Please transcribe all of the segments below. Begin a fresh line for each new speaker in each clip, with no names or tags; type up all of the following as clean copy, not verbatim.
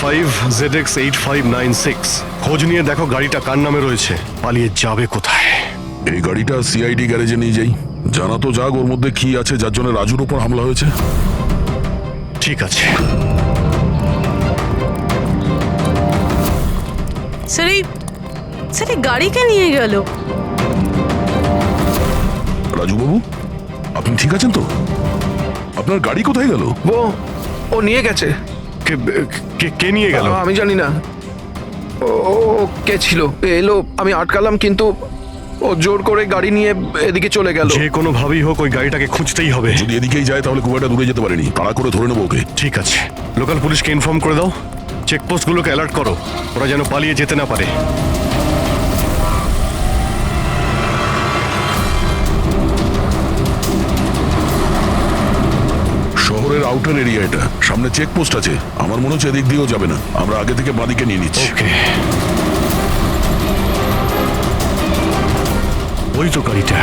ZX8596। খোঁজ নিয়ে দেখো গাড়িটা কার নামে রয়েছে, পালিয়ে যাবে কোথায়।
এই গাড়িটা সিআইডি গ্যারেজে নিয়ে যাই, জানা তো যাক ওর মধ্যে কি আছে যার জন্য রাজুর উপর হামলা হয়েছে।
ঠিক আছে।
স্যার এই গাড়িকে নিয়ে গেল।
রাজুবাবু, আপনি ঠিক আছেন তো? আপনার গাড়ি কোথায় গেল?
ও নিয়ে গেছে।
কে নিয়ে গেল?
আমি জানি না ও কে ছিল, এলো আমি আটকালাম, কিন্তু ও জোর করে গাড়ি নিয়ে এদিকে চলে গেল।
যে কোনো ভাবেই হোক ওই গাড়িটাকে খুঁজতেই হবে।
যদি এদিকেই যায় তাহলে খুব একটা দূরে যেতে পারেনি, তাড়া করে ধরে নেবো ওকে।
ঠিক আছে, লোকাল পুলিশকে ইনফর্ম করে দাও, চেকপোস্টগুলোকে অ্যালার্ট করো, ওরা যেন পালিয়ে যেতে না পারে।
শহরের আউটার এরিয়া এটা, সামনে চেকপোস্ট আছে, আমার মনে হচ্ছে এদিক দিয়েও যাবে না, আমরা আগে থেকে বাদিকে নিয়ে নিচ্ছি।
ওকে, ওই তো গাড়িটা।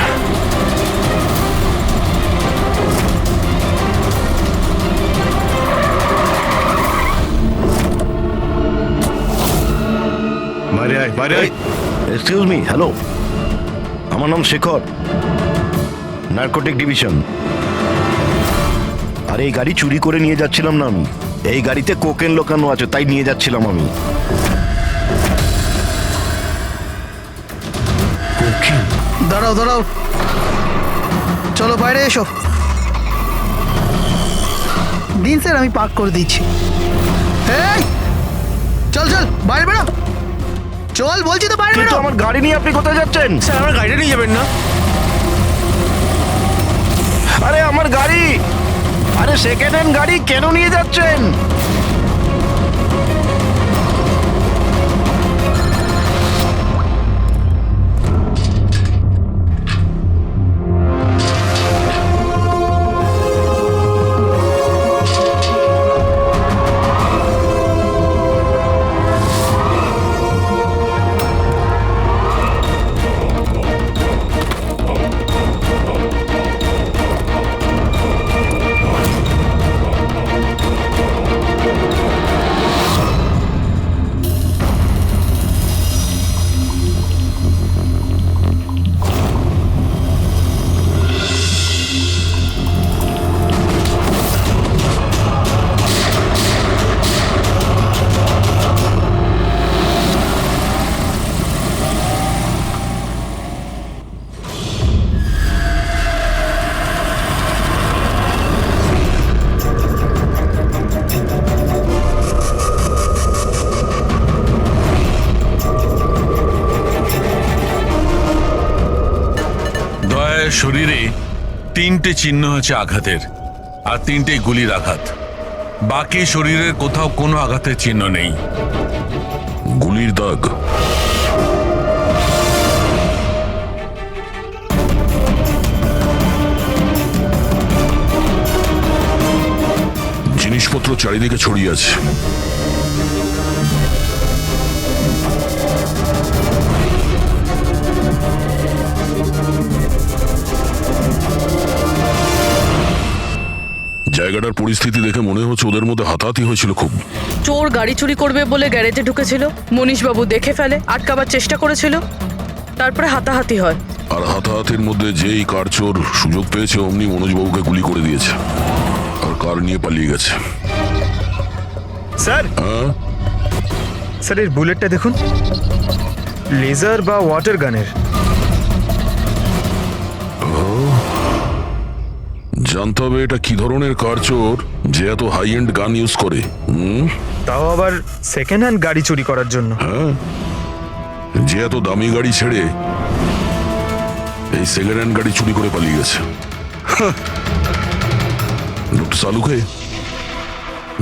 বাইরে আয়, বাইরে আয়।
এক্সকিউজ মি, হ্যালো, আমার নাম শেখর, নার্কোটিক ডিভিশন। আর এই গাড়ি চুরি করে নিয়ে যাচ্ছিলাম না আমি, এই গাড়িতে কোকেন লোকানো আছে তাই নিয়ে যাচ্ছিলাম আমি।
দাঁড়াও দাঁড়াও, চলো বাইরে এসো। দিন স্যার, আমি পার্ক করে দিচ্ছি। এই চল চল, বাইরে বেরো, চল বলছি তো, বাইরে
কিন্তু
বেরো।
আমার গাড়ি নিয়ে আপনি কোথায় যাচ্ছেন?
স্যার আমার গাড়িটা নিয়ে যাবেন না?
আরে আমার গাড়ি, আরে সেকেন্ড হ্যান্ড গাড়ি কেন নিয়ে যাচ্ছেন?
শরীরে 3টে চিহ্ন আছে আঘাতের, আর 3টে গুলির আঘাত। বাকি শরীরের কোথাও কোনো আঘাতের চিহ্ন নেই।
গুলির দাগ? জিনিসপত্র চারিদিকে ছড়িয়ে আছে। জায়গাটার পরিস্থিতি দেখে মনে হচ্ছে ওদের মধ্যে হাতাহাতি হয়েছিল খুব।
চোর গাড়ি চুরি করবে বলে গ্যারেজে ঢুকেছিল, মনীশবাবু দেখে ফেলে, আটকাবার চেষ্টা করেছিল, তারপরে হাতাহাতি হয়।
আর হাতাহাতির মধ্যে যেই কার চোর সুযোগ পেয়েছে অমনি মনোজবাবুকে গুলি করে দিয়েছে আর কার নিয়ে পালিয়ে গেছে।
স্যার, স্যার এর বুলেটটা দেখুন, লেজার বা ওয়াটার গানের।
জানতে হবে এটা কি ধরনের কার চোর যে এত হাই এন্ড গান ইউজ করে।
তাও আবার সেকেন্ড হ্যান্ড গাড়ি চুরি করার জন্য।
হ্যাঁ, যে এত দামি গাড়ি ছেড়ে এই সেকেন্ড হ্যান্ড গাড়ি চুরি করে পালিয়ে গেছে। ডক্টর সালুকে,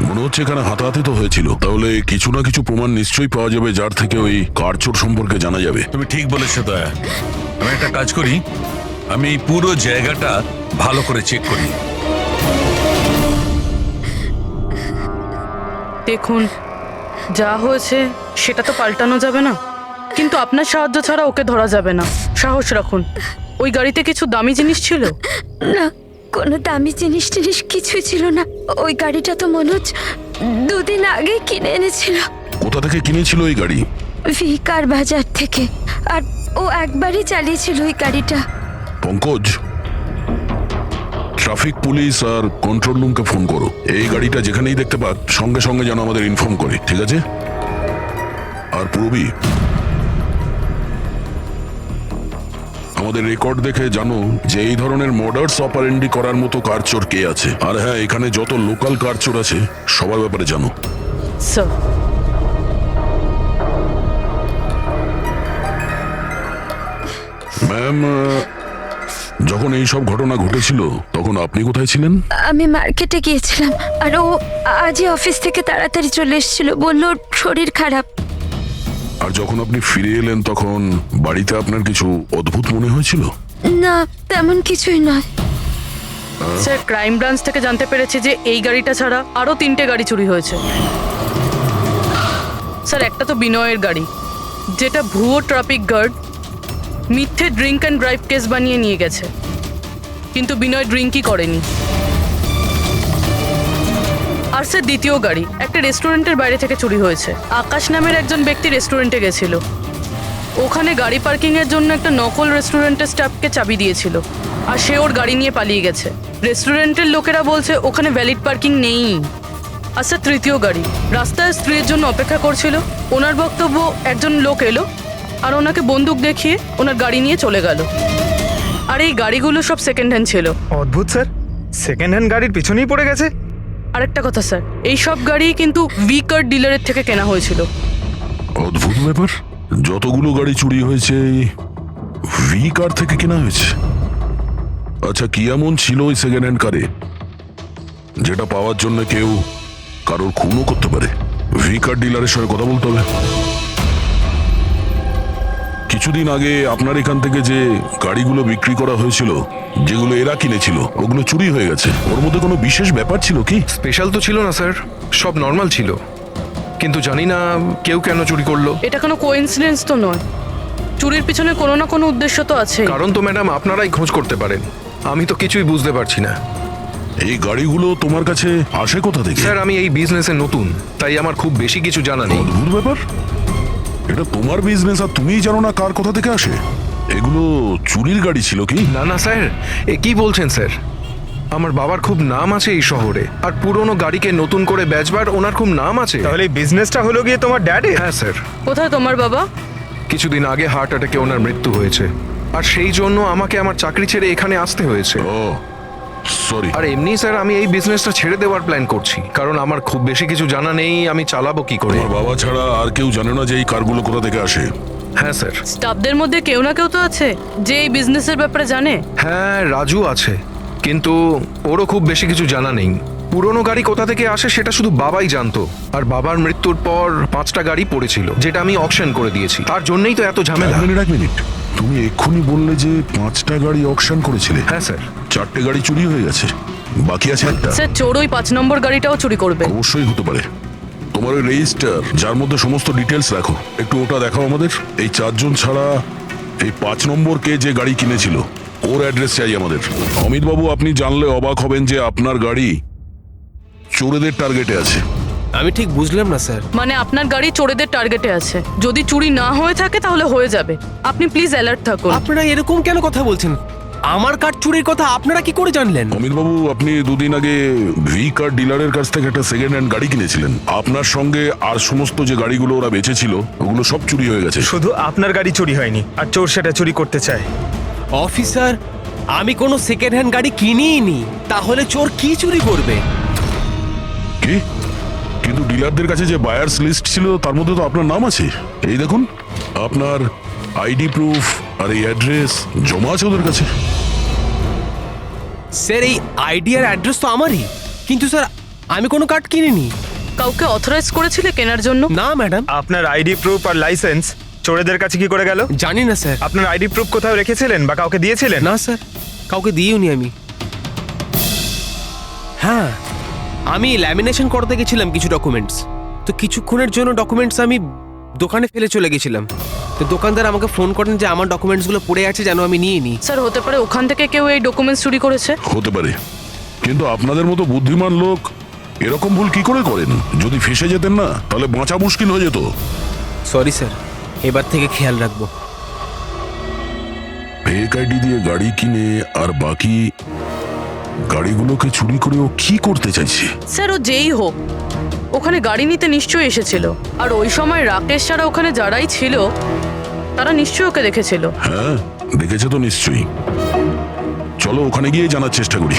মনে হচ্ছে এখানে হাতাহাতি তো হয়েছিল, তাহলে কিছু না কিছু প্রমাণ নিশ্চয়ই পাওয়া যাবে যার থেকে ওই কার চোর সম্পর্কে জানা যাবে।
তুমি ঠিক বলেছো দয়া। আমি একটা কাজ করি, আমি এই পুরো জায়গাটা ভালো করে চেক করি।
দেখুন, যা হয়েছে সেটা তো পাল্টানো যাবে না, কিন্তু আপনার সাহায্য ছাড়া ওকে ধরা যাবে না। সাহস রাখুন। ওই গাড়িতে কিছু দামি জিনিস ছিল?
না, কোনো দামি জিনিস কিছুই ছিল না। ওই গাড়িটা তো মনোজ দুদিন আগে কিনে এনেছিল
কোথা থেকে কিনেছিল এই গাড়ি?
ভিকার বাজার থেকে। আর ও একবারই চালিয়েছিল ওই গাড়িটা।
পঙ্কজ, ট্রাফিক পুলিশ আর কন্ট্রোল রুমকে ফোন করো। এই গাড়িটা যেখানেই দেখতে পাক সঙ্গে সঙ্গে যেন আমাদের ইনফর্ম করে, ঠিক আছে? আর পূরবী, আমাদের রেকর্ড দেখে জানো যে এই ধরনের মর্ডার্স অপারেন্ডি করার মতো কারচোর কে আছে। আর হ্যাঁ, এখানে যত লোকাল কারচোর আছে সবার ব্যাপারে জানো।
স্যার,
ম্যাম, যখন এই সব ঘটনা ঘটেছিল তখন আপনি কোথায় ছিলেন?
আমি মার্কেটে গিয়েছিলাম, আর ও আজই অফিস থেকে তাড়াতাড়ি চলে এসেছিল, বললো ওর শরীর খারাপ।
আর যখন আপনি ফিরে এলেন তখন বাড়িতে আপনার কিছু অদ্ভুত মনে হয়েছিল?
না, তেমন কিছুই নয়।
স্যার, ক্রাইম ব্রাঞ্চ থেকে জানতে পেরেছে যে এই গাড়িটা ছাড়া আরও 3টে গাড়ি চুরি হয়েছে। স্যার, একটা তো বিনয়ের গাড়ি, যেটা ভুয়ো ট্রাফিক গার্ড মিথ্যে ড্রিঙ্ক অ্যান্ড ড্রাইভ কেস বানিয়ে নিয়ে গেছে, কিন্তু বিনয় ড্রিঙ্কই করেনি। আর স্যার, দ্বিতীয় গাড়ি একটা রেস্টুরেন্টের বাইরে থেকে চুরি হয়েছে। আকাশ নামের একজন ব্যক্তি রেস্টুরেন্টে গেছিল, ওখানে গাড়ি পার্কিংয়ের জন্য একটা নকল রেস্টুরেন্টের স্টাফকে চাবি দিয়েছিল, আর সে ওর গাড়ি নিয়ে পালিয়ে গেছে। রেস্টুরেন্টের লোকেরা বলছে ওখানে ভ্যালিড পার্কিং নেই। আর স্যার, তৃতীয় গাড়ি রাস্তায় স্ত্রীর জন্য অপেক্ষা করছিল, ওনার বক্তব্য একজন লোক এলো আর ওনাকে বন্দুক দেখিয়ে ওনার গাড়ি নিয়ে চলে গেল। আর এই গাড়িগুলো সব সেকেন্ড হ্যান্ড ছিল।
অদ্ভুত স্যার, সেকেন্ড হ্যান্ড গাড়ির পিছনেই পড়ে গেছে।
আরেকটা কথা স্যার, এই সব গাড়ি কিন্তু ভিকার ডিলারের থেকে কেনা হয়েছিল।
অদ্ভুত ব্যাপার, যতগুলো গাড়ি চুরি হয়েছে ভি কার থেকে কেনা হয়েছে। আচ্ছা, কি এমন ছিল ওই সেকেন্ড হ্যান্ড কারে যেটা পাওয়ার জন্য কেউ কারোর খুনও করতে পারে? ভি কার ডিলারের সঙ্গে কথা বলতে হবে। কিছুদিন আগে আপনার এখান থেকে যে গাড়িগুলো বিক্রি করা হয়েছিল, যেগুলো এরা কিনেছিল, ওগুলো চুরি হয়ে গেছে। ওর মধ্যে কোনো বিশেষ ব্যাপার ছিল কি?
স্পেশাল তো ছিল না স্যার, সব নর্মাল ছিল, কিন্তু জানি না কেউ কেন চুরি করলো।
এটা কোনো কোইন্সিডেন্স তো নয়, চুরির পিছনে কোনো না কোনো উদ্দেশ্য তো আছে।
কারণ তো ম্যাডাম আপনারাই খোঁজ করতে পারেন, আমি তো কিছুই বুঝতে পারছি না।
এই গাড়িগুলো তোমার কাছে আসে কোথা থেকে?
স্যার, আমি এই বিজনেসে নতুন, তাই আমার খুব বেশি কিছু জানা নেই।
অদ্ভুত ব্যাপার, এটা তোমার বিজনেস আর তুমিই জানো না কার কোথা থেকে আসে? এগুলো চুরির গাড়ি ছিল কি?
না না স্যার, এ কি বলছেন স্যার? আমার বাবার খুব নাম আছে এই শহরে, আর পুরনো গাড়িকে নতুন করে বেচবার ওনার খুব নাম আছে।
তাহলে এই বিজনেসটা হলো গিয়ে তোমার ড্যাডি?
হ্যাঁ স্যার,
কোথায় তোমার বাবা?
কিছুদিন আগে হার্ট অ্যাটাকে ওনার মৃত্যু হয়েছে, আর সেই জন্য আমাকে আমার চাকরি ছেড়ে এখানে আসতে হয়েছে।
ও সরি।
আর এমনি স্যার, আমি এই বিজনেসটা ছেড়ে দেওয়ার প্ল্যান করছি, কারণ আমার খুব বেশি কিছু জানা নেই, আমি চালাবো কি করে।
তোমার বাবা ছাড়া আর কেউ জানে না যে এই কারগুলো কোথা থেকে আসে?
হ্যাঁ স্যার।
স্টাফদের মধ্যে কেউ না কেউ তো আছে যে এই বিজনেসের ব্যাপারে জানে।
হ্যাঁ, রাজু আছে, কিন্তু ওরও খুব বেশি কিছু জানা নেই। পুরনো গাড়ি কোথা থেকে আসে সেটা শুধু বাবাই জানতো, আর বাবার মৃত্যুর পর 5টা গাড়ি পড়েছিল, যেটা আমি অকশন করে দিয়েছি। তার জন্যই তো এত ঝামেলা।
এক মিনিট, তুমি এক্ষুনি বললে যে 5টা গাড়ি অকশন করেছিলে।
হ্যাঁ স্যার।
4টে গাড়ি চুরি হয়ে গেছে, বাকি আছে একটা।
স্যার, চোর ওই 5 নম্বর গাড়িটাও চুরি করবে।
অবশ্যই হতে পারে। তোমার ওই রেজিস্টার যার মধ্যে সমস্ত ডিটেলস রাখো, একটু ওটা দেখাও আমাদের। এই 4 জন ছাড়া এই 5 নম্বর কে যে গাড়ি কিনেছিল ওর অ্যাড্রেস চাই আমাদের। অমিত বাবু, আপনি জানলে অবাক হবেন যে আপনার গাড়ি চোরেদের টার্গেটে আছে।
আমি ঠিক বুঝলাম না স্যার।
মানে আপনার গাড়ি চোরেদের টার্গেটে আছে, যদি চুরি না হয়ে থাকে তাহলে হয়ে যাবে। আপনি প্লিজ অ্যালার্ট থাকুন।
আপনারা এরকম কেন কথা বলছেন? আমার কার চুরির কথা আপনারা কি করে জানলেন?
অমিত বাবু, আপনি দুদিন আগে ভি কার ডিলারের কাছ থেকে একটা সেকেন্ড হ্যান্ড গাড়ি কিনেছিলেন। আপনার সঙ্গে আর সমস্ত যে গাড়িগুলো ওরা বেচেছিল ওগুলো সব চুরি হয়ে গেছে।
শুধু আপনার গাড়ি চুরি হয়নি, আর চোর সেটা চুরি করতে চায়।
অফিসার, আমি কোনো সেকেন্ড হ্যান্ড গাড়ি কিনিই নি, তাহলে চোর কি চুরি করবে?
কি? কিন্তু ডিলারদের কাছে যে বায়ার্স লিস্ট ছিল তার মধ্যে তো আপনার নাম আছে। এই দেখুন, আপনার আইডি প্রুফ আর এই অ্যাড্রেস জমা আছে ওদের কাছে।
স্যার, এই আইডি আর অ্যাড্রেস তো আমারই, কিন্তু স্যার আমি কোনো কার্ড কিনিনি।
কাউকে অথরাইজ করেছিলে কেনার জন্য?
না ম্যাডাম।
আপনার আইডি প্রুফ আর লাইসেন্স চোরেদের কাছে কি করে গেল?
জানি না স্যার।
আপনার আইডি প্রুফ কোথাও রেখেছিলেন বা কাউকে দিয়েছিলেন?
না স্যার, কাউকে দিইওনি আমি। হ্যাঁ, আমি ল্যামিনেশন করতে গেছিলাম কিছু ডকুমেন্টস, তো কিছুক্ষণের জন্য ডকুমেন্টস আমি দোকানে ফেলে চলে গেছিলাম। তো দোকানদার আমাকে ফোন করেন যে আমার ডকুমেন্টসগুলো পড়ে আছে, যেন আমি নিয়ে নিই।
স্যার, হতে পারে ওখান থেকে কেউ এই ডকুমেন্টস চুরি করেছে।
হতে পারে, কিন্তু আপনাদের মতো বুদ্ধিমান লোক এরকম ভুল কি করে করেন? যদি ফেসে যেতেন না তাহলে বাঁচা মুশকিল হয়ে যেত।
সরি স্যার, এবার থেকে খেয়াল রাখবো।
ফেক আইডি দিয়ে গাড়ি কিনে আর বাকি গাড়িগুলোকে চুরি করে ও কি করতে চাইছে?
স্যার ও যেই হোক, ওখানে গাড়ি নিতে নিশ্চয়ই এসেছিল। আর ওই সময় রাকেশ ছাড়া ওখানে যারাই ছিল তারা নিশ্চয়ই ওকে দেখেছিল।
হ্যাঁ, দেখেছে তো নিশ্চয়ই। চলো ওখানে গিয়ে জানার চেষ্টা করি।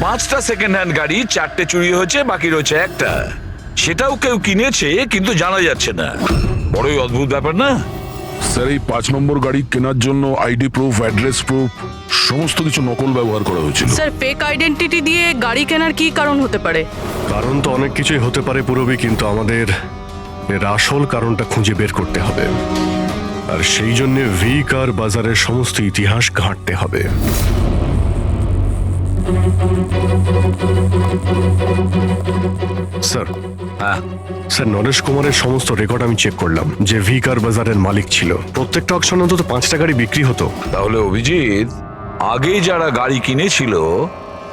5টা সেকেন্ড হ্যান্ড গাড়ি 4টে চুরি হয়েছে, বাকি রয়েছে একটা। সেটাও কেউ কিনেছে কিন্তু জানা যাচ্ছে না। বড়ই অদ্ভুত ব্যাপার না?
স্যার, এই 5 নম্বর গাড়ি কেনার জন্য আইডি প্রুফ, অ্যাড্রেস প্রুফ সমস্ত কিছু নকল ব্যবহার করা হয়েছিল।
স্যার ফেক আইডেন্টিটি দিয়ে গাড়ি কেনার কি কারণ হতে পারে?
কারণ তো অনেক কিছুই হতে পারে পুরবি, কিন্তু আমাদের এর আসল কারণটা খুঁজে বের করতে হবে। আর সেই জন্য ভি কার বাজারের সমস্ত ইতিহাস ঘাঁটতে হবে। স্যার,
হ্যাঁ,
স্যার নরেশ কুমারের সমস্ত রেকর্ড আমি চেক করলাম। যে ভি কার বাজারের মালিক ছিল, প্রত্যেকটা অকশনে অন্তত 5টা গাড়ি বিক্রি হতো।
তাহলে অভিজিৎ, আগে যারা গাড়ি কিনেছিল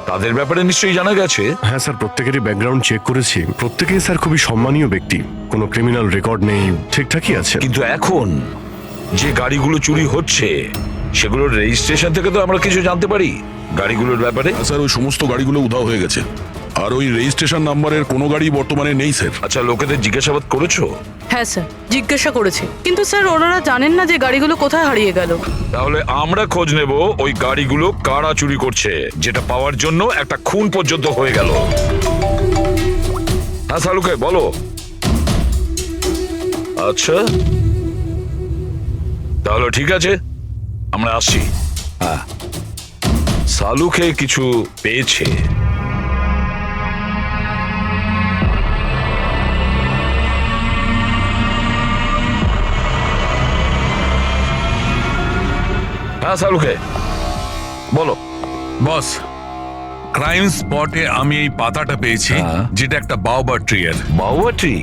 তাদের ব্যাপারে নিশ্চয়ই জানা গেছে।
হ্যাঁ স্যার, প্রত্যেকেরই ব্যাকগ্রাউন্ড চেক করেছি। প্রত্যেকেই স্যার খুবই সম্মানীয় ব্যক্তি, কোনো ক্রিমিনাল রেকর্ড নেই, ঠিকঠাকই আছে।
কিন্তু এখন যে গাড়িগুলো চুরি হচ্ছে সেগুলোর রেজিস্ট্রেশন থেকে তো আমরা কিছু জানতে পারি গাড়িগুলোর ব্যাপারে।
স্যার, ওই সমস্ত গাড়িগুলো উধাও হয়ে গেছে, আর ওই রেজিস্ট্রেশন নাম্বারের কোনো গাড়ি বর্তমানে নেই স্যার।
আচ্ছা, লোকেদের জিজ্ঞাসাবাদ করেছো?
হ্যাঁ স্যার, জিজ্ঞাসা করেছি, কিন্তু স্যার ওনারা জানেন না যে গাড়িগুলো কোথায় হারিয়ে গেল।
তাহলে আমরা খোঁজ নেব ওই গাড়িগুলো কারা চুরি করছে, যেটা পাওয়ার জন্য একটা খুন পর্যন্ত হয়ে গেল। হ্যাঁ সালুকে বলো। আচ্ছা, তাহলে ঠিক আছে, আমরা আসছি। হ্যাঁ, সালুকে কিছু পেয়েছে। হ্যাঁ সালুকে বলো।
বস, ক্রাইম স্পটে আমি এই পাতাটা পেয়েছি,
হ্যাঁ।
যেটা একটা বাওবার ট্রি এর।
বাউয়া ট্রি?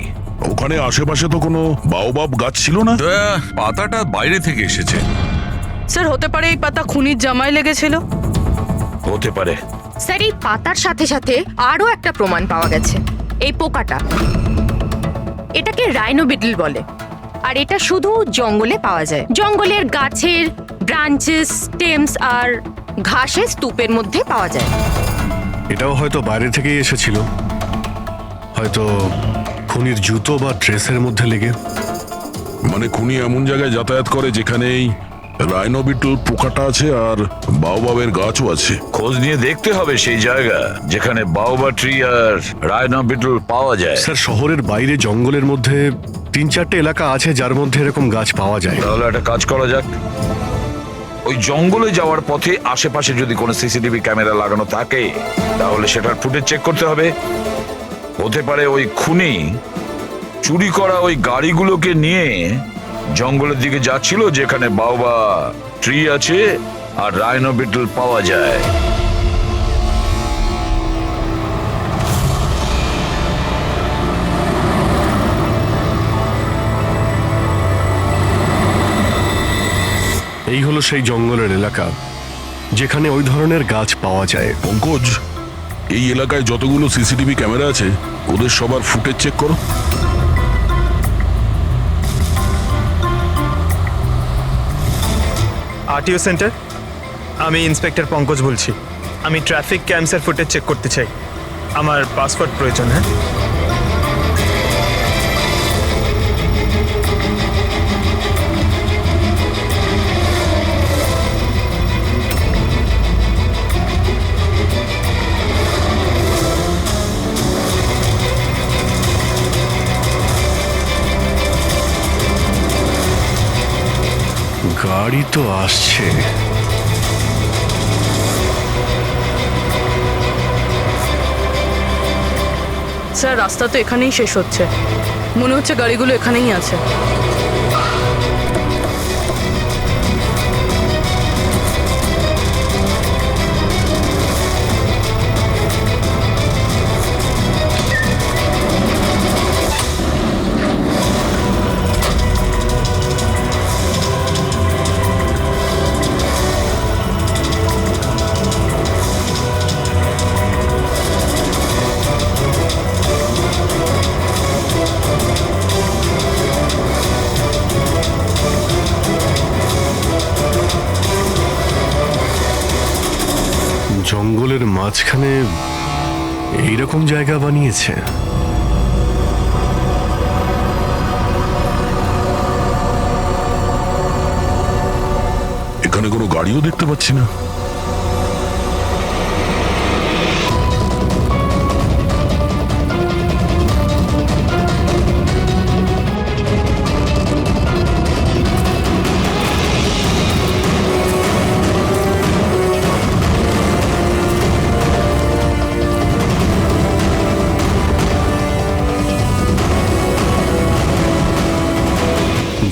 ওখানে আশেপাশে তো কোনো বাওবাব গাছ ছিল না।
তো, পাতাটা বাইরে থেকে এসেছে।
স্যার হতে পারে এই পাতা খুনির জামায় লেগেছিল।
হতে পারে।
স্যার এই পাতার সাথে সাথে আরো একটা প্রমাণ পাওয়া গেছে, এই পোকাটা। এটাকে রাইনো বিটল বলে, আর এটা শুধু জঙ্গলে পাওয়া যায়। জঙ্গলের গাছের ব্রাঞ্চেস, স্টেমস আর ঘাসের স্তূপের মধ্যে পাওয়া যায়।
এটাও হয়তো বাইরে থেকেই এসেছিল, হয়তো খুনির জুতো বা ড্রেসের মধ্যে লেগে।
মানে খুনি এমন জায়গায় যাতায়াত করে যেখানেই রাইনো বিটল পোকাটা আছে আর বাওবাবের গাছও আছে।
খোঁজ নিয়ে দেখতে হবে সেই জায়গা যেখানে বাউবা ট্রি আর রায়না বিটল পাওয়া যায়।
স্যার শহরের বাইরে জঙ্গলের মধ্যে 3-4টে এলাকা আছে যার মধ্যে এরকম গাছ পাওয়া যায়।
তাহলে একটা কাজ করা যাক, ওই জঙ্গলে যাওয়ার পথে আশেপাশে যদি কোনো সিসিটিভি ক্যামেরা লাগানো থাকে তাহলে সেটার ফুটেজ চেক করতে হবে। হতে পারে ওই খুনি চুরি করা ওই গাড়িগুলোকে নিয়ে জঙ্গলের দিকে যাচ্ছিল যেখানে বাউবা ট্রি আছে আর রাইনো বিটল পাওয়া যায়।
এই হলো সেই জঙ্গলের এলাকা যেখানে ওই ধরনের গাছ পাওয়া যায়।
পঙ্কজ, এই এলাকায় যতগুলো সিসিটিভি ক্যামেরা আছে ওদের সবার ফুটেজ চেক করো।
আরটিও সেন্টার, আমি ইন্সপেক্টর পঙ্কজ বলছি। আমি ট্রাফিক ক্যামসের ফুটেজ চেক করতে চাই। আমার পাসপোর্ট প্রয়োজন। হ্যাঁ,
গাড়ি তো আসছে।
স্যার রাস্তা তো এখানেই শেষ হচ্ছে, মনে হচ্ছে গাড়িগুলো এখানেই আছে।
জঙ্গলের মাঝখানে এইরকম জায়গা বানিয়েছে?
এখানে কোনো গাড়িও দেখতে পাচ্ছি না।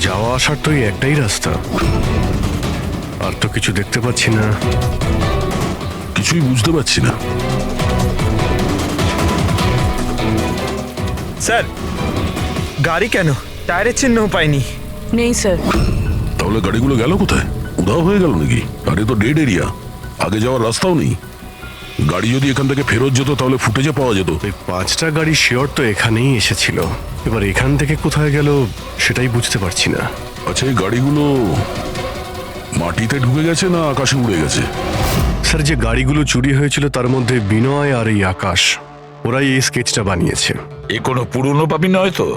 যাওয়া আসার তো এই একটাই রাস্তা, আর তো কিছু দেখতে পাচ্ছি না।
কিছুই বুঝতে পারছি না।
স্যার গাড়ি কেন? টায়ারের চিহ্নও পাইনি।
নেই স্যার।
তাহলে গাড়িগুলো গেল কোথায়? উধাও হয়ে গেল নাকি? আরে তো ডেড এরিয়া, আগে যাওয়ার রাস্তাও নেই। গাড়ি যদি এখান থেকে ফেরত যেত তাহলে ফুটেজে পাওয়া যেত।
এই 5টা গাড়ি শিওর তো এখানেই এসেছিল, এবার এখান থেকে কোথায় গেল সেটাই বুঝতে পারছি না।
আচ্ছা, এই গাড়িগুলো মাটিতে ঢুকে গেছে না আকাশে উড়ে গেছে?
স্যার, যে গাড়িগুলো চুরি হয়েছিল তার মধ্যে বিনয় আর এই আকাশ, ওরাই এই স্কেচটা বানিয়েছে।
এ কোনো পুরনো পাপি নয় তো?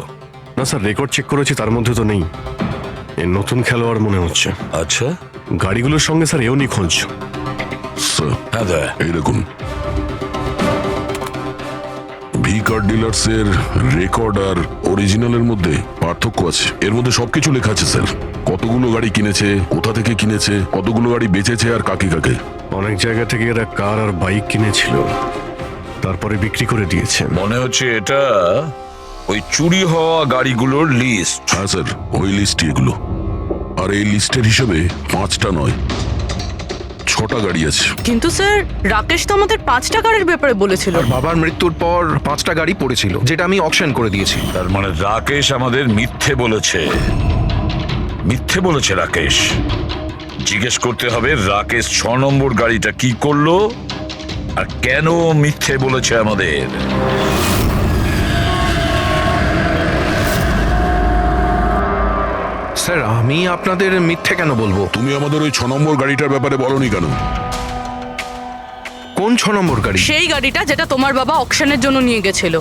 না স্যার, রেকর্ড চেক করেছি, তার মধ্যে তো নেই। এ নতুন খেলোয়াড় মনে হচ্ছে।
আচ্ছা,
গাড়িগুলোর সঙ্গে স্যার এও নিখোঁজ।
স্যার,
হ্যাঁ দা।
এই দেখুন, ভি কার ডিলার্স এর রেকর্ড আর অরিজিনালের মধ্যে পার্থক্য আছে। এর মধ্যে সবকিছু লেখা আছে স্যার, কতগুলো গাড়ি কিনেছে, কোথা থেকে কিনেছে, কতগুলো গাড়ি বেচেছে আর কাকে কাকে।
অনেক জায়গা থেকে এরা কার আর বাইক কিনেছিল, তারপরে বিক্রি করে দিয়েছে।
মনে হচ্ছে এটা ওই চুরি হওয়া গাড়িগুলোর লিস্ট।
হ্যাঁ স্যার, ওই লিস্টই এগুলো। আর এই লিস্টের হিসেবে 5টা নয়, 6টা গাড়ি আছে।
কিন্তু স্যার, রাকেশ তো আমাদের 5টা গাড়ির ব্যাপারে বলেছিল।
আর বাবার মৃত্যুর পর 5টা গাড়ি পড়েছিল, যেটা আমি অকশন করে দিয়েছি।
তার মানে রাকেশ আমাদের মিথ্যে বলেছে। মিথ্যে বলেছে রাকেশ। জিজ্ঞেস করতে হবে রাকেশ 6 নম্বর গাড়িটা কি করলো আর কেন মিথ্যে বলেছে আমাদের।
স্যার, আমি আপনাদের মিথ্যে কেন বলবো?
তুমি আমাদের ওই 6 নম্বর গাড়িটার ব্যাপারে বলনি কেন?
কোন 6 নম্বর গাড়ি?
সেই গাড়িটা যেটা তোমার বাবা অকশনের জন্য নিয়ে গেছিল।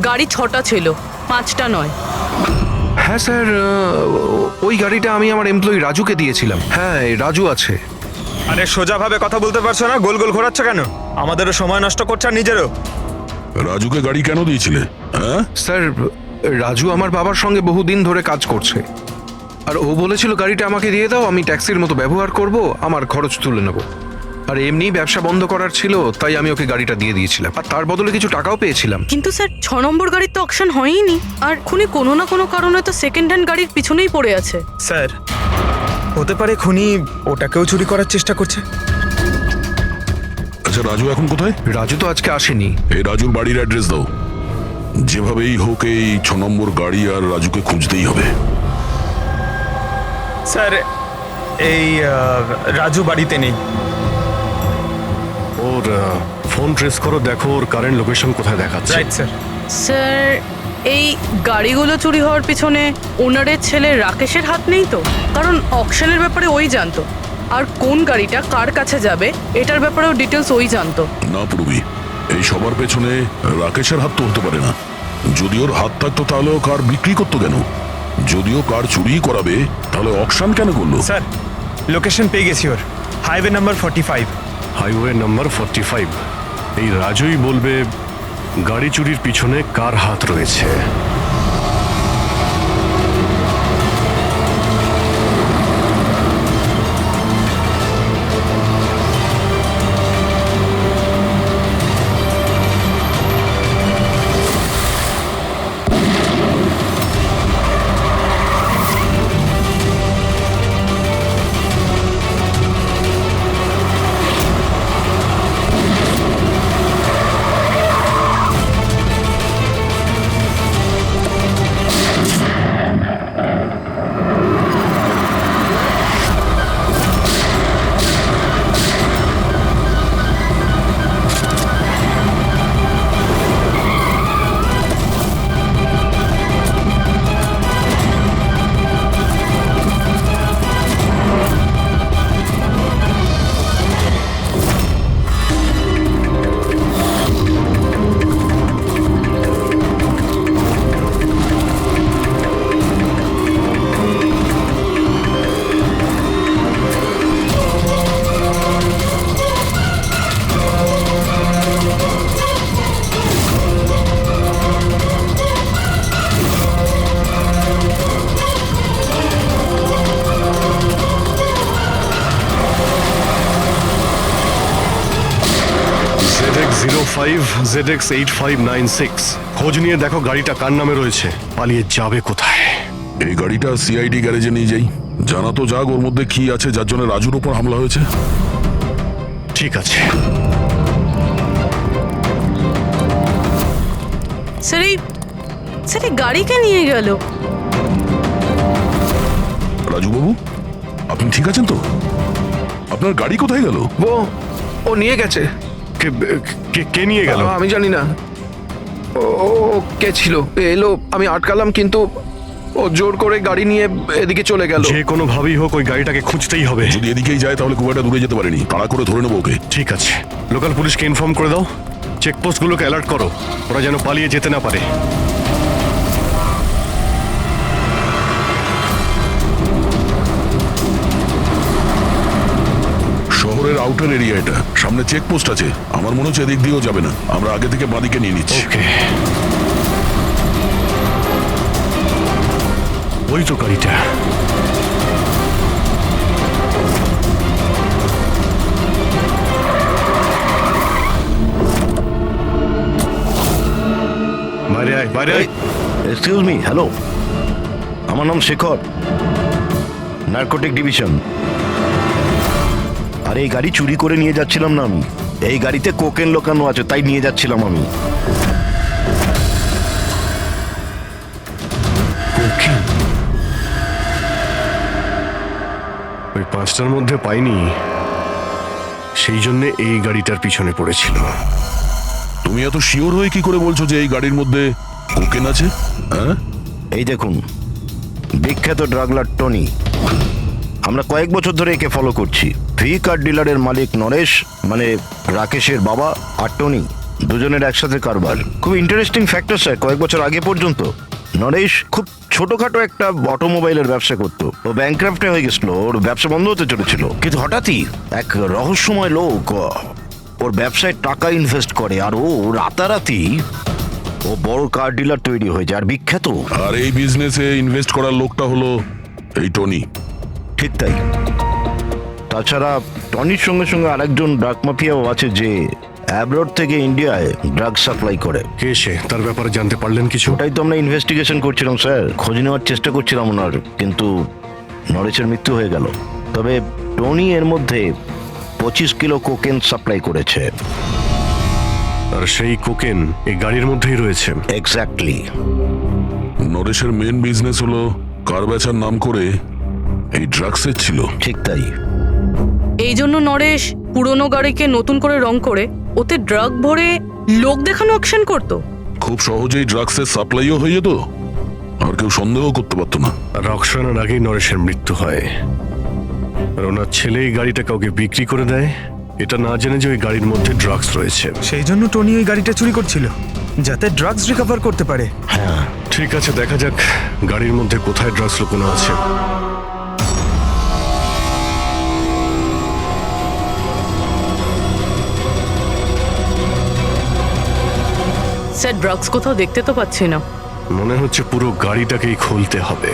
গাড়ি 6টা ছিল, 5টা নয়।
হ্যাঁ স্যার, ওই গাড়িটা আমি আমার এমপ্লয়ি রাজুকে দিয়েছিলাম। হ্যাঁ, এই রাজু আছে।
আরে সোজাভাবে কথা বলতে পারছো না, গোল গোল ঘোরাচ্ছ কেন? আমাদেরও সময় নষ্ট করছো আর নিজেরও।
রাজুকে গাড়ি কেন দিয়েছিলে? হ্যাঁ
স্যার, রাজু আমার বাবার সঙ্গে বহুদিন ধরে কাজ করছে, আর ও বলেছিল গাড়িটা আমাকে দিয়ে দাও, আমি ট্যাক্সির মতো ব্যবহার করব, আমার খরচ তুলে নেব। আর এমনি ব্যবসা বন্ধ করার ছিল, তাই আমি ওকে গাড়িটা দিয়ে দিয়েছিলাম, আর তার বদলে কিছু টাকাও পেয়েছিলাম।
কিন্তু স্যার, 6 নম্বর গাড়ির তো অকশন হয়নি, আর খুনি কোনো না কোনো কারণে তো সেকেন্ড হ্যান্ড গাড়ির পিছনেই পড়ে আছে।
স্যার, হতে পারে খুনি ওটাকেও চুরি করার চেষ্টা করছে।
আচ্ছা, রাজু এখন কোথায়?
রাজু তো আজকে আসেনি।
এই রাজুর বাড়ির অ্যাড্রেস দাও। যেভাবেই হোক এই 6 নম্বর গাড়ি আর রাজুকে খুঁজতেই হবে।
স্যার, এই রাজু বাড়িতে নেই।
ওর ফোন ট্রেস করো, দেখো ওর কারেন্ট লোকেশন কোথায় দেখাচ্ছে।
Right sir.
স্যার, এই গাড়িগুলো চুরি হওয়ার পিছনে ওনারের ছেলে রাকেশের হাত নেই তো? কারণ অকশনের ব্যাপারে ওই জানতো, আর কোন গাড়িটা কার কাছে যাবে এটার ব্যাপারেও ডিটেলস ওই জানতো।
না পূর্বী, এই সবার পেছনে রাকেশের হাত তো হতে পারে না। যদি ওর হাত থাকতো তাহলে ও কার বিক্রি করতো কেন? যদিও কার চুরি করাবে তাহলে অকশন কেন করলো?
স্যার, লোকেশন পেয়ে গেছি ওর, হাইওয়ে নাম্বার 45।
Highway number 45। এই রাজুই বলবে গাড়ি চুরির পিছনে কার হাত রয়েছে। ZX8596। খোঁজ নিয়ে দেখো গাড়িটা কার নামে রয়েছে, পালিয়ে যাবে কোথায়।
এই গাড়িটা সিআইডি গ্যারেজে নিয়ে যাই, জানা তো যাক ওর মধ্যে কি আছে যার জন্য রাজুর উপর হামলা হয়েছে।
ঠিক আছে।
স্যার এই গাড়িকে নিয়ে গেল।
রাজুবাবু, আপনি ঠিক আছেন তো? আপনার গাড়ি কোথায় গেল?
ও নিয়ে গেছে।
কে নিয়ে গেল?
আমি জানি না। ও কে ছিল, এলো, আমি আটকালাম, কিন্তু ও জোর করে গাড়ি নিয়ে এদিকে চলে গেল।
যে কোনো ভাবেই হোক ওই গাড়িটাকে খুঁজতেই হবে।
যদি এদিকেই যায় তাহলে খুব একটা দূরে যেতে পারেনি, তাড়া করে ধরে নেবো ওকে।
ঠিক আছে, লোকাল পুলিশকে ইনফর্ম করে দাও, চেকপোস্টগুলোকে অ্যালার্ট করো, ওরা যেন পালিয়ে যেতে না পারে।
শহরের আউটার এরিয়া এটা, সামনে চেকপোস্ট আছে, আমার মনে হচ্ছে এদিক দিয়েও যাবে না, আমরা আগে থেকে বাদিকে নিয়ে নিচ্ছি।
ওকে, ওই তো গাড়িটা। বাইরে আয়, বাইরে আয়।
এক্সকিউজ মি, হ্যালো, আমার নাম শেখর, নার্কোটিক ডিভিশন। আর এই গাড়ি চুরি করে নিয়ে যাচ্ছিলাম না আমি, এই গাড়িতে কোকেন লোকানো আছে, তাই নিয়ে যাচ্ছিলাম আমি।
কোকেন? ওই পাঁচটার মধ্যে পাইনি, সেই জন্য এই গাড়িটার পিছনে পড়েছিল।
তুমি এত শিওর হয়ে কি করে বলছো যে এই গাড়ির মধ্যে কোকেন আছে? হ্যাঁ,
এই দেখুন, বিখ্যাত ড্রাগলার টনি, আমরা কয়েক বছর ধরে একে ফলো করছি। ভি কার ডিলারের মালিক নরেশ, মানে রাকেশের বাবা, আর টনি, দুজনের একসাথে কারবার। খুব ইন্টারেস্টিং ফ্যাক্টর স্যার, কয়েক বছর আগে পর্যন্ত নরেশ খুব ছোটখাটো একটা অটোমোবাইলের ব্যবসা করতো। ও ব্যাংক্রাফ্টে হয়ে গেছিল, ওর ব্যবসা বন্ধ হতে চলেছিল, কিন্তু হঠাৎই এক রহস্যময় লোক ওর ব্যবসায় টাকা ইনভেস্ট করে, আর ও রাতারাতি ও বড় কার ডিলার তৈরি হয়ে যায়, আর বিখ্যাত।
আর এই বিজনেসে ইনভেস্ট করার লোকটা হলো এই টনি।
ঠিক তাই। তাছাড়া টনির সঙ্গে সঙ্গে আরেকজন ড্রাগ মাফিয়াও আছে যে অ্যাব্রড থেকে ইন্ডিয়ায় ড্রাগ সাপ্লাই করে।
কে সে, তার ব্যাপারে জানতে পারলেন কিছু?
ওটাই তো আমরা ইনভেস্টিগেশন করছিলাম স্যার, খোঁজ নেওয়ার চেষ্টা করছিলাম ওনার, কিন্তু নরেশের মৃত্যু হয়ে গেল। তবে টনি এর মধ্যে 25 কিলো কোকেন সাপ্লাই করেছে।
আর সেই কোকেন এই গাড়ির মধ্যেই রয়েছে।
এক্স্যাক্টলি।
নরেশের মেন বিজনেস হলো কার বেচার নাম করে এই ড্রাগসের ছিল।
ঠিক তাই।
এই জন্য নরেশ পুরনো গাড়িকে নতুন করে রং করে ওতে ড্রাগ ভরে লোক দেখানো অ্যাকশন করতো।
খুব সহজেই ড্রাগসের সাপ্লাইও হয়ে যেত, আর কেউ সন্দেহ করতে পারতো না।
রক্সানার আগেই নরেশের মৃত্যু হয়, আর ওনার ছেলে এই গাড়িটা কাউকে বিক্রি করে দেয়, এটা না জেনে যে ওই গাড়ির মধ্যে ড্রাগস রয়েছে।
সেই জন্য টনি ওই গাড়িটা চুরি করছিল, যাতে ড্রাগস রিকভার করতে পারে।
হ্যাঁ,
ঠিক আছে, দেখা যাক গাড়ির মধ্যে কোথায় ড্রাগস লুকোনো আছে।
স্যার ড্রাগস কোথাও দেখতে তো পাচ্ছি না।
মনে হচ্ছে পুরো গাড়িটাকেই খুলতে হবে।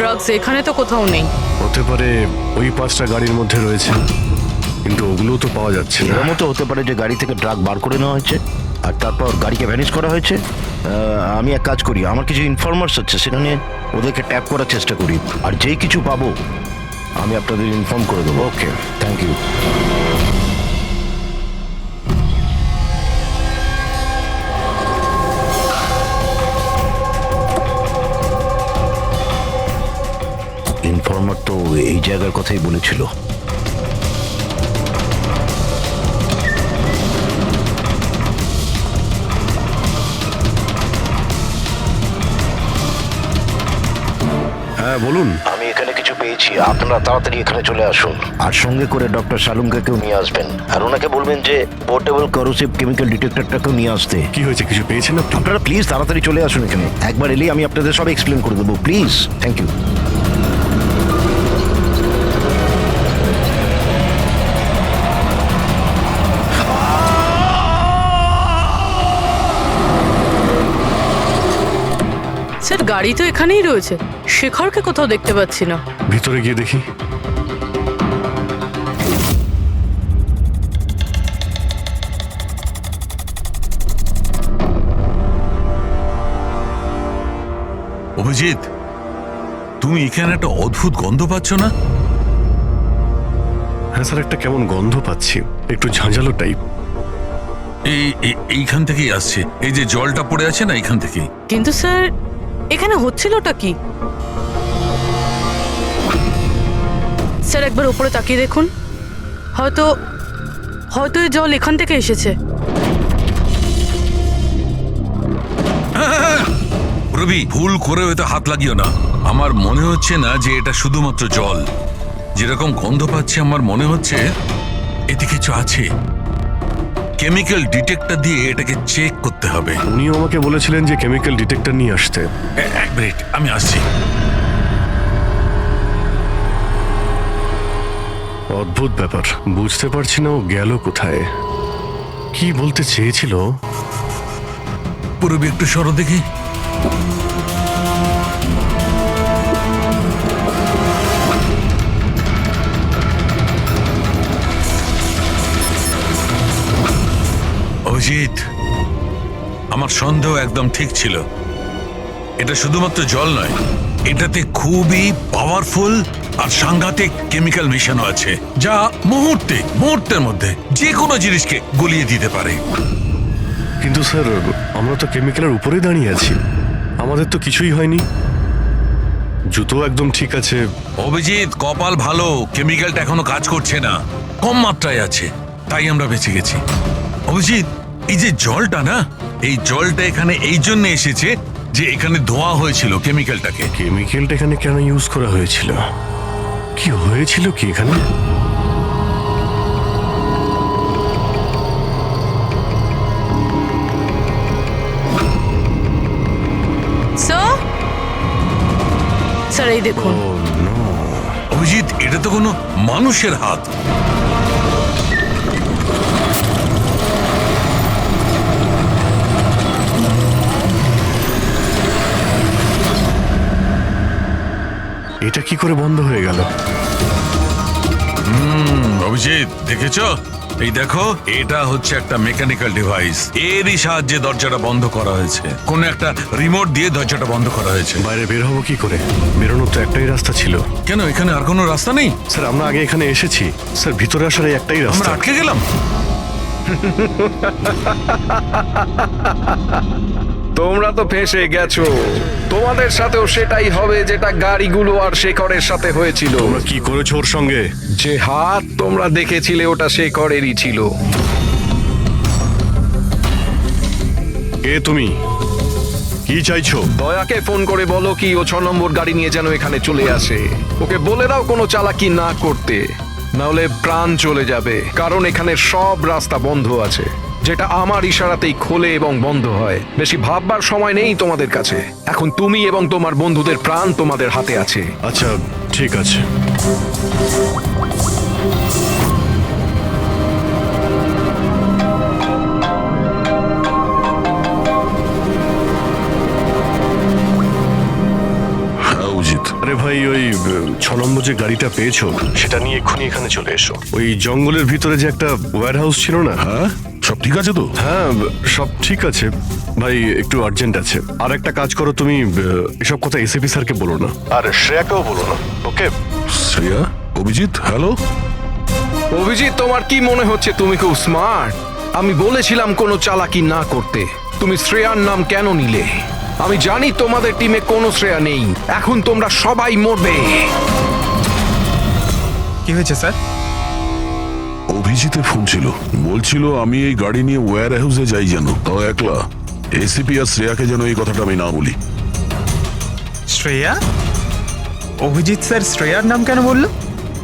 ড্রাগস এখানে তো কোথাও নেই।
হতে পারে ওই পাঁচটা গাড়ির মধ্যে রয়েছে, কিন্তু ওগুলো তো পাওয়া যাচ্ছে না।
এরকমও তো হতে পারে যে গাড়ি থেকে ড্রাগ বার করে নেওয়া হয়েছে আর তারপর গাড়িকে ভ্যানিশ করা হয়েছে। আমি এক কাজ করি, আমার কিছু ইনফরমার্স আছে, সেখানে ওদেরকে ট্যাপ করার চেষ্টা করি, আর যেই কিছু পাবো আমি আপনাদের ইনফর্ম করে দেবো। ওকে, থ্যাংক ইউ। ইনফর্মার তো এই জায়গার কথাই বলেছিল।
হ্যাঁ বলুন।
আমি এখানে কিছু পেয়েছি, আপনারা তাড়াতাড়ি এখানে চলে আসুন আর সঙ্গে করে ডক্টর শালুমকেও নিয়ে আসবেন আর ওনাকে বলবেন যে পোর্টেবল করোসিভ কেমিক্যাল ডিটেক্টরটাকেও নিয়ে আসতে।
কি হয়েছে, কিছু পেয়েছেন আপনি?
আপনারা প্লিজ তাড়াতাড়ি চলে আসুন এখানে, একবার এলেই আমি আপনাদের সব এক্সপ্লেন করে দেবো, প্লিজ। Thank you.
স্যার গাড়ি তো এখানেই রয়েছে, শেখরকে কোথাও দেখতে পাচ্ছি না।
ভিতরে গিয়ে দেখি।
অভিজিৎ, তুমি এখানে একটা অদ্ভুত গন্ধ পাচ্ছ না?
হ্যাঁ স্যার, একটা কেমন গন্ধ পাচ্ছি, একটু ঝাঁঝালো টাইপ।
এইখান থেকেই আসছে, এই যে জলটা পড়ে আছে না, এইখান থেকেই।
কিন্তু স্যার এখানে হচ্ছিলটা কি? স্যার একবার উপরে তাকিয়ে দেখুন, হয়তো হয়তো এই জল এখান থেকে এসেছে।
রবি, ভুল করে হয়তো হাত লাগিও না। আমার মনে হচ্ছে না যে এটা শুধুমাত্র জল। যেরকম গন্ধ পাচ্ছে আমার মনে হচ্ছে এতে কিছু আছে। কেমিক্যাল ডিটেক্টর দিয়ে এটাকে চেক করতে হবে।
উনিও আমাকে বলেছিলেন যে কেমিক্যাল ডিটেক্টর নিয়ে আসতে।
এক মিনিট, আমি আসছি।
অদ্ভুত ব্যাপার, বুঝতে পারছি না ও গেল কোথায়, কি বলতে চেয়েছিল।
পুরবি একটু সরো দেখি। অভিজিৎ, আমার সন্দেহ একদম ঠিক ছিল। এটা শুধুমাত্র জল নয়, এটাতে খুবই পাওয়ারফুল আর সাংঘাতিক কেমিক্যাল মেশানো আছে, যা মুহূর্তের মধ্যে যে কোনো জিনিসকে গলিয়ে দিতে পারে।
কিন্তু স্যার, আমরা তো কেমিক্যালের উপরেই দাঁড়িয়ে আছি, আমাদের তো কিছুই হয়নি, জুতো একদম ঠিক আছে।
অভিজিৎ, কপাল ভালো, কেমিক্যালটা এখনো কাজ করছে না, কম মাত্রায় আছে, তাই আমরা বেঁচে গেছি। অভিজিৎ, এই যে জলটা না, এই জলটা এখানে এই জন্য এসেছে যে এখানে ধোয়া হয়েছিল কেমিক্যালটাকে।
কেমিক্যালটা এখানে কেন ইউজ করা হয়েছিল, কি হয়েছিল কি এখানে?
স্যার এই দেখুন।
অভিজিৎ, এটা তো কোনো মানুষের হাত।
এটা কি করে বন্ধ হয়ে গেল?
অভিজিৎ, দেখেছো? এই দেখো, এটা হচ্ছে একটা মেকানিক্যাল ডিভাইস, এরই সাহায্যে দরজাটা বন্ধ করা হয়েছে। কোন একটা রিমোট দিয়ে দরজাটা বন্ধ করা হয়েছে।
বাইরে বের হবো কি করে? বেরোনোর তো একটাই রাস্তা ছিল।
কেন, এখানে আর কোনো রাস্তা নেই?
স্যার, আমরা আগে এখানে এসেছি স্যার, ভিতরে আসার এই একটাই
আমরা
রাস্তা।
আটকে গেলাম।
তোমরা তো ফেঁসে গেছো, তোমাদের সাথেও সেটাই হবে যেটা গাড়িগুলো আর শেখরের সাথে হয়েছিল।
তোমরা কি করেছো ওর সঙ্গে?
যে হাত তোমরা দেখেছিলে ওটা শেখরেরই ছিল।
কে তুমি, কি চাইছো?
দয়াকে ফোন করে বলো কি ও 6 নম্বর গাড়ি নিয়ে যেন এখানে চলে আসে। ওকে বলে দাও কোনো চালাকি না করতে, নাহলে প্রাণ চলে যাবে। কারণ এখানে সব রাস্তা বন্ধ আছে, যেটা আমার ইশারাতেই খোলে এবং বন্ধ হয়। বেশি ভাববার সময় নেই তোমাদের কাছে। এখন তুমি এবং তোমার বন্ধুদের প্রাণ তোমাদের হাতে আছে।
আচ্ছা ঠিক আছে। আরে ভাই, ওই 6 নম্বর যে গাড়িটা পেয়েছো সেটা নিয়ে এক্ষুনি এখানে চলে এসো। ওই জঙ্গলের ভিতরে যে একটা ওয়্যার হাউস ছিল না?
হ্যাঁ, সব ঠিক আছে তো?
হ্যাঁ, সব ঠিক আছে ভাই, একটু আর্জেন্ট আছে। আর একটা কাজ করো, তুমি এসব কথা এসিপি স্যারকে বলো না, আর শ্রেয়াকেও বলো না, ওকে?
শ্রেয়া? অভিজিৎ, হ্যালো।
অভিজিৎ, তোমার কি মনে হচ্ছে তুমি খুব স্মার্ট? আমি বলেছিলাম কোনো চালাকি না করতে। তুমি শ্রেয়ার নাম কেন নিলে? আমি জানি তোমাদের টিমে কোনো শ্রেয়া নেই। এখন তোমরা সবাই মরবে।
কি হয়েছে স্যার?
অভিজিতের ফোন ছিল, বলছিল আমি এই গাড়ি নিয়ে ওয়্যার হাউসে যাই যেন, তাও একলা। এসিপি আর শ্রেয়াকে যেন এই কথাটা আমি না বলি।
শ্রেয়া? অভিজিৎ স্যার শ্রেয়ার নাম কেন বললো?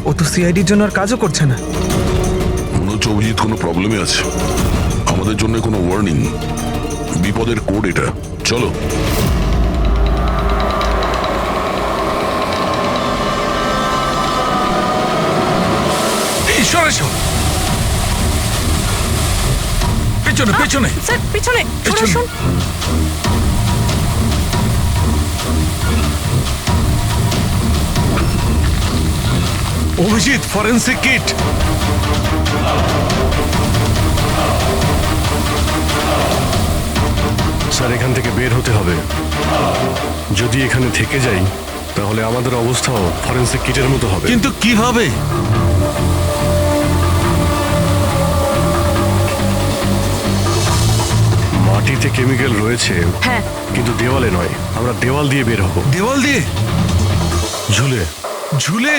ও তো সিআইডির জন্য আর কাজও করছে না।
মনে হচ্ছে অভিজিৎ কোনো প্রবলেমে আছে। আমাদের জন্য কোনো ওয়ার্নিং, বিপদের কোড এটা। চলো।
ঈশ্বর এসো, পেছনে পেছনে।
স্যার পিছনে
পেছনে।
শুন।
Abhijit, forensic kit.
স্যার এখান থেকে বের হতে হবে। যদি এখানে থেকে যাই তাহলে আমাদের অবস্থাও ফরেন্সিক কিটের মতো হবে।
কিন্তু কিভাবে?
মাটিতে কেমিক্যাল রয়েছে,
হ্যাঁ
কিন্তু দেওয়ালে নয়। আমরা দেওয়াল দিয়ে বের হব।
দেওয়াল দিয়ে?
ঝুলে।
ঝুলে?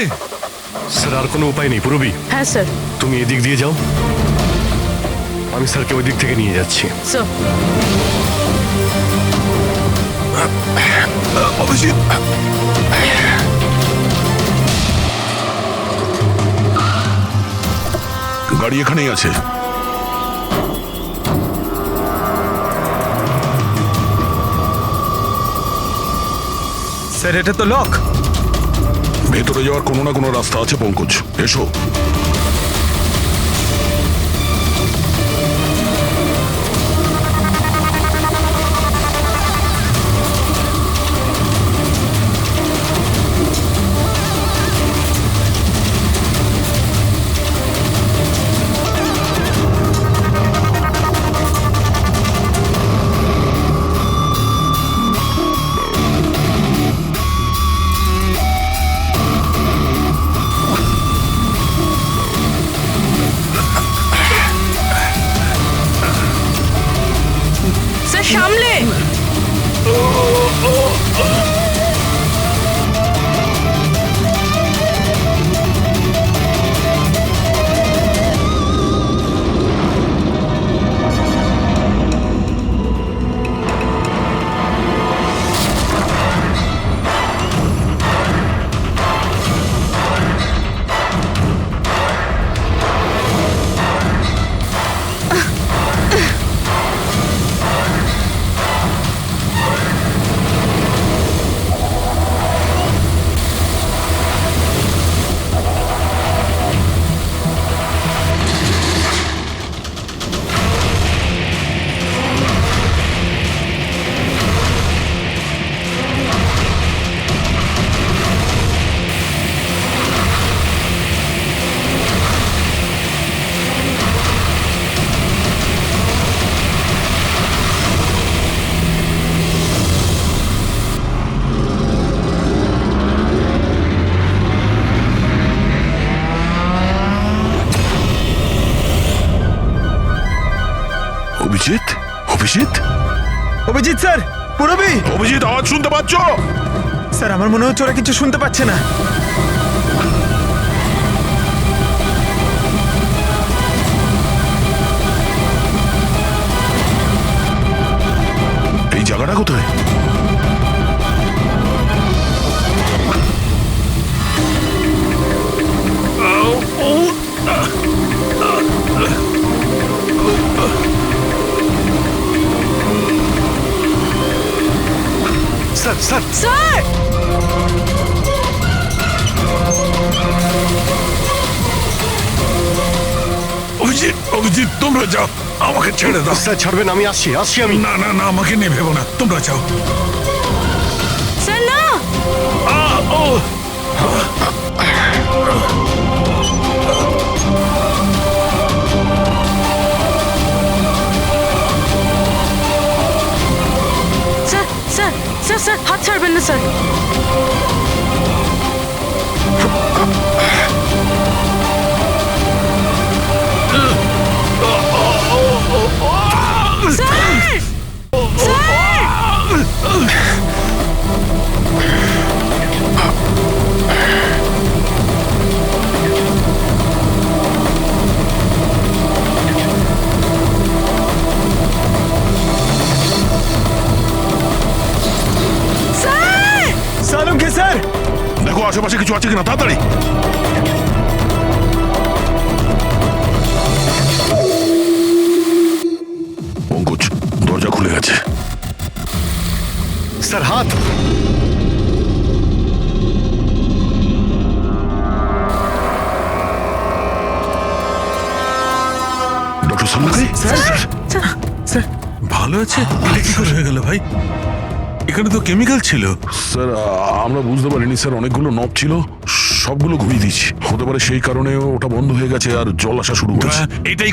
স্যার আর কোনো উপায় নেই পুরবি।
হ্যাঁ স্যার।
তুমি এদিক দিয়ে যাও, আমি স্যারকে ওই দিক থেকে নিয়ে যাচ্ছি।
স্যার
অভিজিৎ,
গাড়ি এখানেই আছে।
স্যার এটা তো লক।
ভেতরে যাওয়ার কোনো না কোনো রাস্তা আছে পঙ্কজ, এসো।
স্যার সামলে।
অভিজিৎ, অভিজিৎ,
অভিজিৎ স্যার, পুরবি।
অভিজিৎ, আওয়াজ শুনতে পাচ্ছ?
স্যার আমার মনে হচ্ছে ওরা কিছু শুনতে পাচ্ছে না।
এই জায়গাটা কোথায়?
Sir sir
sir
Abhijit, Abhijit তোমরা যাও, আমাকে ছেড়ে দাও।
স্যার ছাড়বেন? আমি আসছি আসছি আমি।
না না না, আমাকে নিয়ে ভেবো না, তোমরা যাও।
স্যার না। স্যার স্যার স্যার স্যার হাত ছাড়বেন না স্যার। Sir
সালুকে sir.
দেখো দেখো আশেপাশে কিছু আছে কিনা, তাড়াতাড়ি। পঙ্কজ, দরজা খুলে গেছে।
স্যার, হাত।
ডক্টর সামুদ্রি,
স্যার ভালো আছে? এটা কি করে হয়ে গেল ভাই? এখানে তো কেমিক্যাল ছিল।
স্যার আমরা বুঝতে পারিনি স্যার, অনেকগুলো নব ছিল, সবগুলো ঘুরিয়ে দিয়েছি। হতে পারে সেই কারণে ওটা বন্ধ হয়ে গেছে আর জল আসা শুরু করেছে।
এটাই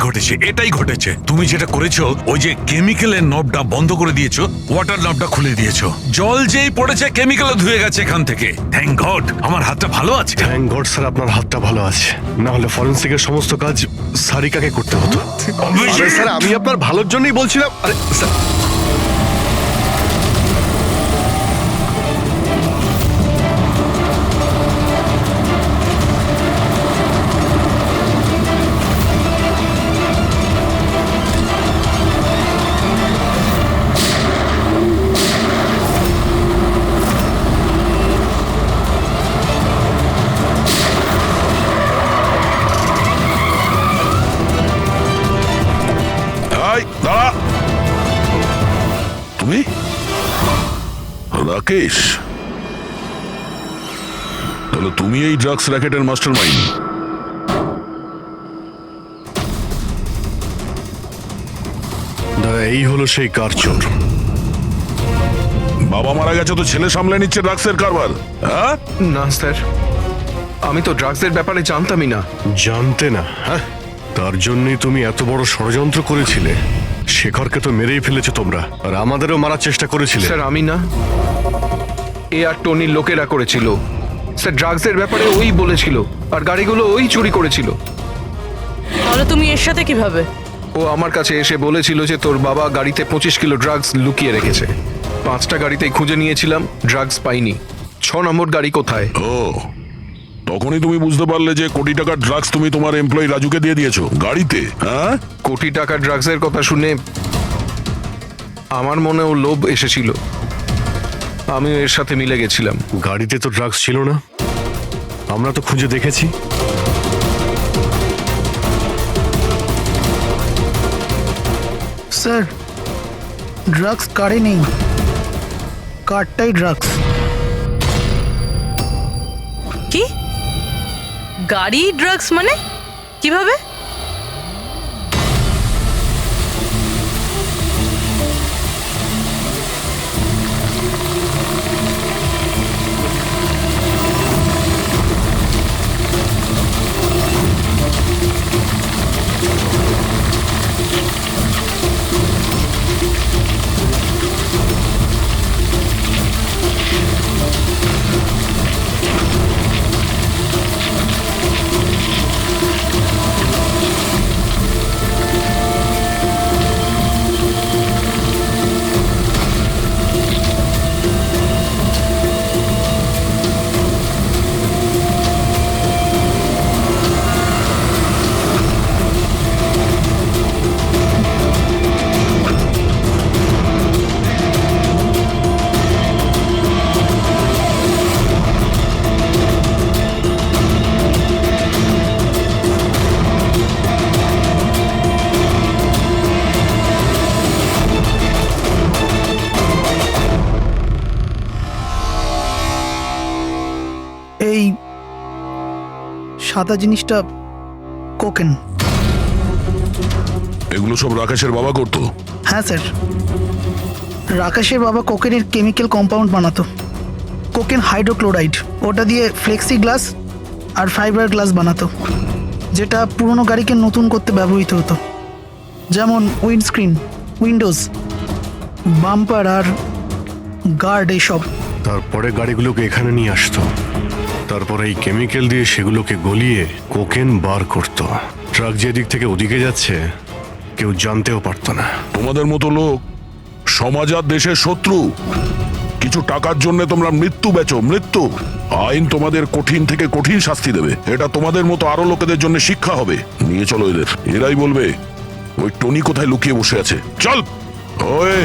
ঘটেছে। তুমি যেটা করেছো, ওই যে কেমিক্যালের নবটা বন্ধ করে দিয়েছো, ওয়াটার নবটা খুলে দিয়েছো। জল যেই পড়েছে কেমিক্যাল ধুয়ে গেছে এখান থেকে। থ্যাংক গড আমার হাতটা ভালো আছে।
থ্যাংক গড স্যার, আপনার হাতটা ভালো আছে, না হলে ফরেন্সিকের সমস্ত কাজ সারিকাকে করতে হতো। আরে স্যার, আমি আপনার ভালোর জন্যই বলছিলাম। আরে স্যার,
এই, দাঁড়া। তুমি রাকেশ? তাহলে তুমি এই ড্রাগস র্যাকেটের মাস্টার মাইন্ড।
দাদা, এই হলো সেই কার চোর।
বাবা মারা গেছে তো ছেলে সামলে নিচ্ছে ড্রাগসের কারবার, হ্যাঁ?
না স্যার, আমি তো ড্রাগসের ব্যাপারে জানতামই না।
জানতে না? হ্যাঁ, তার জন্যই তুমি এত বড় ষড়যন্ত্র করেছিলে। শেখরকে তো মেরেই ফেলেছো তোমরা, আর আমাদেরও মারার চেষ্টা করেছিলে।
স্যার আমি না, এ আর টনির লোকেরা করেছিল। স্যার ড্রাগসের ব্যাপারে ওই বলেছিল, আর গাড়িগুলো ওই চুরি করেছিল।
তাহলে তুমি এর সাথে কিভাবে?
ও আমার কাছে এসে বলেছিল যে তোর বাবা গাড়িতে 25 কিলো ড্রাগস লুকিয়ে রেখেছে। 5টা গাড়িতেই খুঁজে নিয়েছিলাম, ড্রাগস পাইনি। 6 নম্বর গাড়ি কোথায়?
ও, তখনই তুমি বুঝতে পারলে যে কোটি টাকার ড্রাগস তুমি তোমার এমপ্লয়ি রাজুকে দিয়ে দিয়েছো গাড়িতে, হ্যাঁ?
কোটি টাকার ড্রাগসের কথা শুনে আমার মনেও লোভ এসেছিল, আমিও এর সাথে মিলে গেছিলাম।
গাড়িতে তো ড্রাগস ছিল না, আমরা তো খুঁজে দেখেছি।
স্যার, ড্রাগস কারে নেই, কারটাই ড্রাগস।
কি? গাড়ি ড্রাগস মানে কিভাবে?
এই সাদা জিনিসটা কোকেন।
এগুলো সব রাকেশের বাবা করতো?
হ্যাঁ স্যার, রাকেশের বাবা কোকেনের কেমিক্যাল কম্পাউন্ড বানাতো, কোকেন হাইড্রোক্লোরাইড। ওটা দিয়ে ফ্লেক্সি গ্লাস আর ফাইবার গ্লাস বানাতো, যেটা পুরনো গাড়িকে নতুন করতে ব্যবহৃত হতো, যেমন উইন্ডস্ক্রিন, উইন্ডোজ, বাম্পার আর গার্ড এইসব।
তারপরে গাড়িগুলোকে এখানে নিয়ে আসতো, তারপরে এই কেমিক্যাল দিয়ে সেগুলোকে গলিয়ে কোকেন বার করত। ট্রাক যেদিক থেকে ওদিকে যাচ্ছে কেউ জানতেও পারতো না।
তোমাদের মতো লোক সমাজ আর দেশের শত্রু। কিছু টাকার জন্য তোমরা মৃত্যু বেচো, মৃত্যু। আইন তোমাদের কঠিন থেকে কঠিন শাস্তি দেবে। এটা তোমাদের মতো আরো লোকেদের জন্য শিক্ষা হবে। নিয়ে চলো এদের, এরাই বলবে ওই টনি কোথায় লুকিয়ে বসে আছে। চল ওই